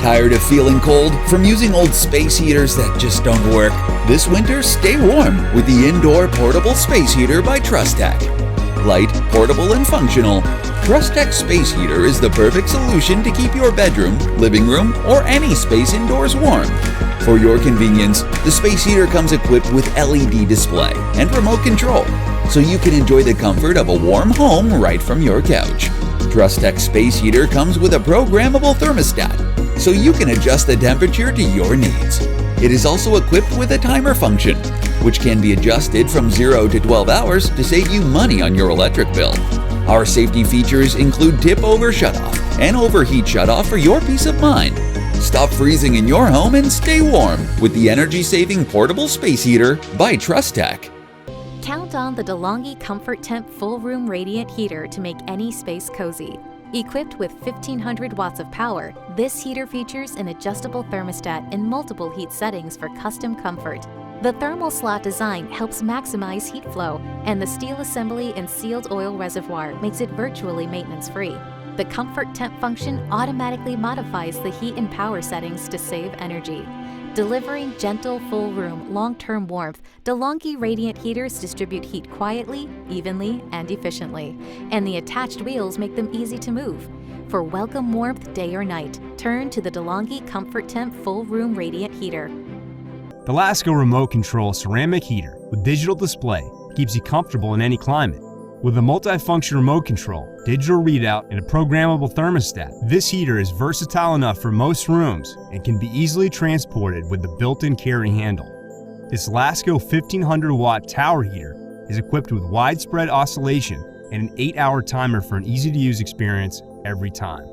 Tired of feeling cold from using old space heaters that just don't work? This winter, stay warm with the Indoor Portable Space Heater by Trusstech. Light, portable, and functional, TRUSTECH Space Heater is the perfect solution to keep your bedroom, living room, or any space indoors warm. For your convenience, the space heater comes equipped with LED display and remote control, so you can enjoy the comfort of a warm home right from your couch. TRUSTECH Space Heater comes with a programmable thermostat, so you can adjust the temperature to your needs. It is also equipped with a timer function, which can be adjusted from 0 to 12 hours to save you money on your electric bill. Our safety features include tip-over shutoff and overheat shutoff for your peace of mind. Stop freezing in your home and stay warm with the energy-saving portable space heater by Trusstech. Count on the Delonghi Comfort Temp Full Room Radiant Heater to make any space cozy. Equipped with 1500 watts of power, this heater features an adjustable thermostat and multiple heat settings for custom comfort. The thermal slot design helps maximize heat flow, and the steel assembly and sealed oil reservoir makes it virtually maintenance-free. The Comfort Temp function automatically modifies the heat and power settings to save energy. Delivering gentle, full-room, long-term warmth, Delonghi radiant heaters distribute heat quietly, evenly, and efficiently, and the attached wheels make them easy to move. For welcome warmth day or night, turn to the Delonghi Comfort Temp Full Room Radiant Heater. The Lasko remote control ceramic heater with digital display keeps you comfortable in any climate. With a multifunction remote control, digital readout, and a programmable thermostat, this heater is versatile enough for most rooms and can be easily transported with the built-in carry handle. This Lasko 1500 watt tower heater is equipped with widespread oscillation and an 8-hour timer for an easy-to-use experience every time.